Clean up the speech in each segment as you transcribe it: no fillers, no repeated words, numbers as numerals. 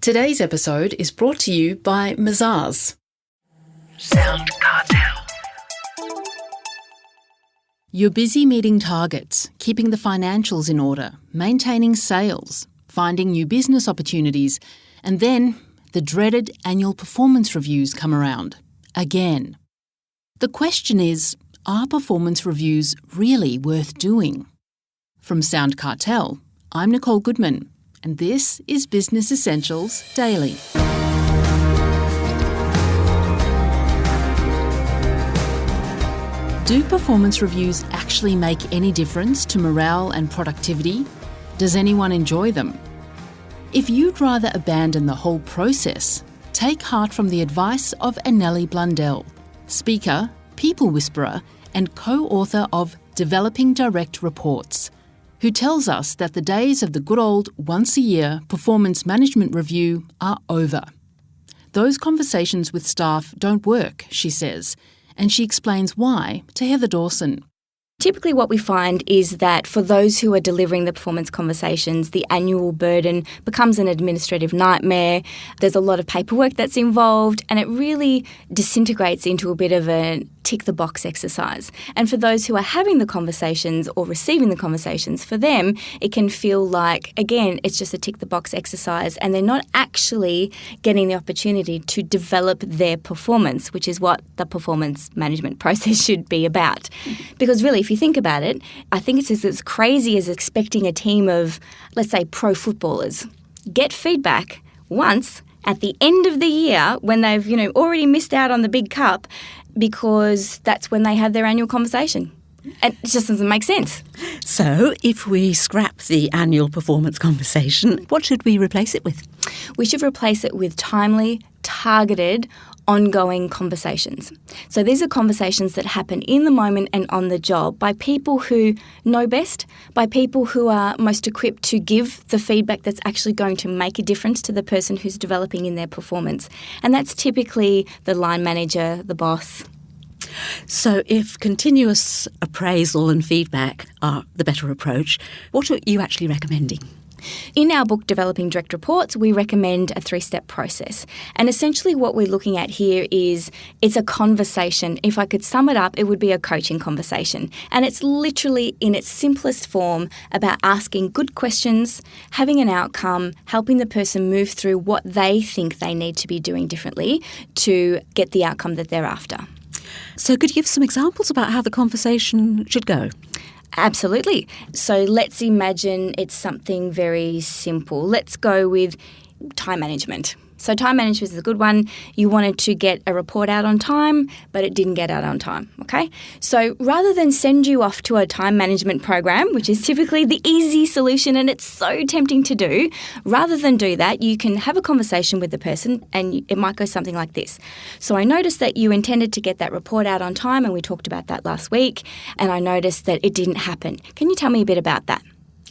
Today's episode is brought to you by Mazars. SoundCartel. You're busy meeting targets, keeping the financials in order, maintaining sales, finding new business opportunities, and then the dreaded annual performance reviews come around. Again. The question is, are performance reviews really worth doing? From SoundCartel, I'm Nicole Goodman, and this is Business Essentials Daily. Do performance reviews actually make any difference to morale and productivity? Does anyone enjoy them? If you'd rather abandon the whole process, take heart from the advice of Anneli Blundell, speaker, people whisperer, and co-author of Developing Direct Reports, who tells us that the days of the good old once-a-year performance management review are over. Those conversations with staff don't work, she says, and she explains why to Heather Dawson. Typically what we find is that for those who are delivering the performance conversations, the annual burden becomes an administrative nightmare. There's a lot of paperwork that's involved, and it really disintegrates into a bit of a tick-the-box exercise. And for those who are having the conversations or receiving the conversations, for them, it can feel like, again, it's just a tick-the-box exercise, and they're not actually getting the opportunity to develop their performance, which is what the performance management process should be about. Because really, if you think about it, I think it's as crazy as expecting a team of, let's say, pro footballers get feedback once at the end of the year when they've, already missed out on the big cup, because that's when they have their annual conversation. And it just doesn't make sense. So if we scrap the annual performance conversation, what should we replace it with? We should replace it with timely, targeted, ongoing conversations. So these are conversations that happen in the moment and on the job by people who know best, by people who are most equipped to give the feedback that's actually going to make a difference to the person who's developing in their performance. And that's typically the line manager, the boss. So if continuous appraisal and feedback are the better approach, what are you actually recommending? In our book, Developing Direct Reports, we recommend a 3-step process. And essentially what we're looking at here is it's a conversation. If I could sum it up, it would be a coaching conversation. And it's literally in its simplest form about asking good questions, having an outcome, helping the person move through what they think they need to be doing differently to get the outcome that they're after. So could you give some examples about how the conversation should go? Absolutely. So let's imagine it's something very simple. Let's go with time management. So time management is a good one. You wanted to get a report out on time, but it didn't get out on time, okay? So rather than send you off to a time management program, which is typically the easy solution and it's so tempting to do, rather than do that, you can have a conversation with the person and it might go something like this. So I noticed that you intended to get that report out on time, and we talked about that last week, and I noticed that it didn't happen. Can you tell me a bit about that?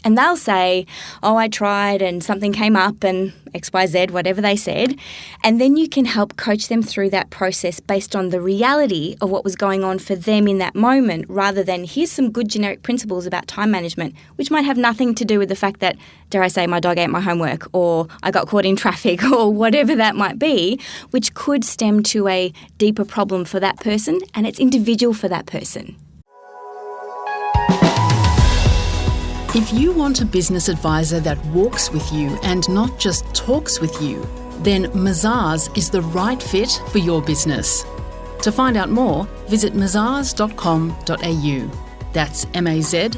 And they'll say, I tried and something came up and XYZ, whatever they said. And then you can help coach them through that process based on the reality of what was going on for them in that moment, rather than here's some good generic principles about time management, which might have nothing to do with the fact that, dare I say, my dog ate my homework or I got caught in traffic or whatever that might be, which could stem to a deeper problem for that person, and it's individual for that person. If you want a business advisor that walks with you and not just talks with you, then Mazars is the right fit for your business. To find out more, visit mazars.com.au. That's mazars.com.au.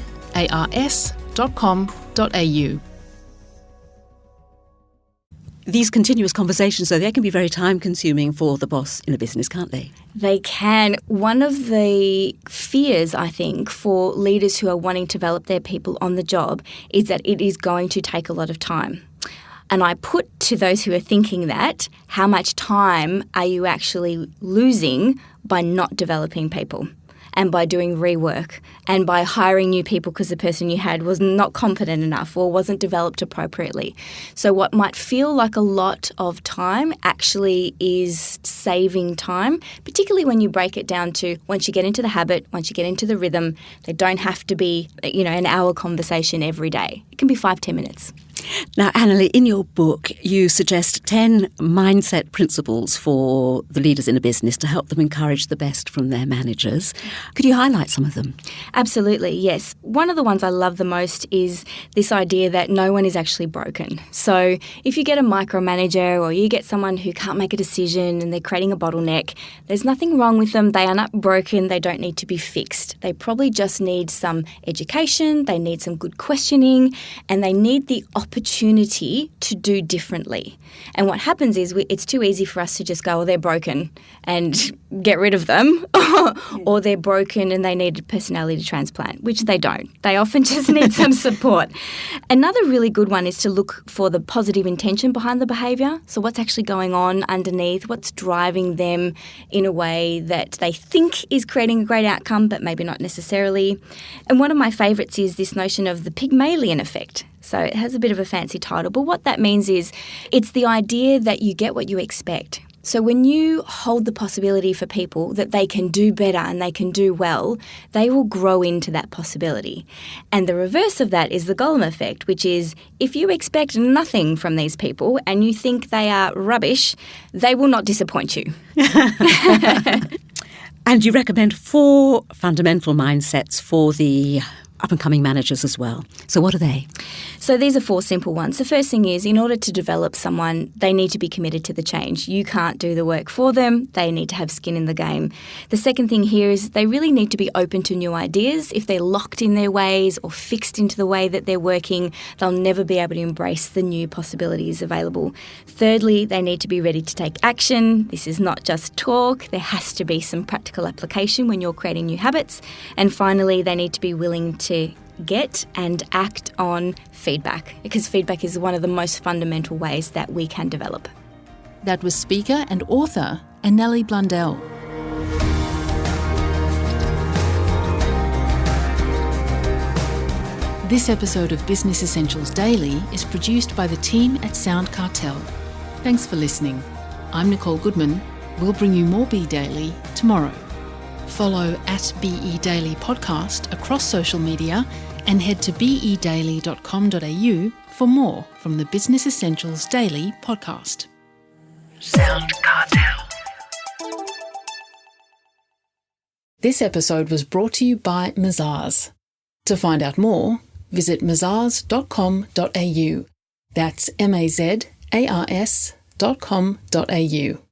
These continuous conversations, though, they can be very time-consuming for the boss in a business, can't they? They can. One of the fears, I think, for leaders who are wanting to develop their people on the job is that it is going to take a lot of time. And I put to those who are thinking that, how much time are you actually losing by not developing people? And by doing rework and by hiring new people because the person you had was not competent enough or wasn't developed appropriately. So what might feel like a lot of time actually is saving time, particularly when you break it down to once you get into the habit, once you get into the rhythm, they don't have to be, an hour conversation every day. It can be 5-10 minutes. Now, Anneli, in your book, you suggest 10 mindset principles for the leaders in a business to help them encourage the best from their managers. Could you highlight some of them? Absolutely, yes. One of the ones I love the most is this idea that no one is actually broken. So if you get a micromanager or you get someone who can't make a decision and they're creating a bottleneck, there's nothing wrong with them. They are not broken. They don't need to be fixed. They probably just need some education, they need some good questioning, and they need the opportunity to do differently. And what happens is it's too easy for us to just go, well, they're broken and get rid of them, or they're broken and they need a personality transplant, which they don't. They often just need some support. Another really good one is to look for the positive intention behind the behaviour. So what's actually going on underneath, what's driving them in a way that they think is creating a great outcome, but maybe not necessarily. And one of my favourites is this notion of the Pygmalion effect. So it has a bit of a fancy title, but what that means is it's the idea that you get what you expect. So when you hold the possibility for people that they can do better and they can do well, they will grow into that possibility. And the reverse of that is the Golem effect, which is if you expect nothing from these people and you think they are rubbish, they will not disappoint you. And you recommend 4 fundamental mindsets for the up-and-coming managers as well. So what are they? So these are 4 simple ones. The first thing is, in order to develop someone, they need to be committed to the change. You can't do the work for them. They need to have skin in the game. The second thing here is they really need to be open to new ideas. If they're locked in their ways or fixed into the way that they're working, they'll never be able to embrace the new possibilities available. Thirdly, they need to be ready to take action. This is not just talk. There has to be some practical application when you're creating new habits. And finally, they need to be willing to get and act on feedback, because feedback is one of the most fundamental ways that we can develop. That was speaker and author Anneli Blundell. This episode of Business Essentials Daily is produced by the team at SoundCartel. Thanks for listening. I'm Nicole Goodman. We'll bring you more Be Daily tomorrow. Follow at BE Daily Podcast across social media and head to bedaily.com.au for more from the Business Essentials Daily podcast. SoundCartel. This episode was brought to you by Mazars. To find out more, visit mazars.com.au. That's mazars.com.au.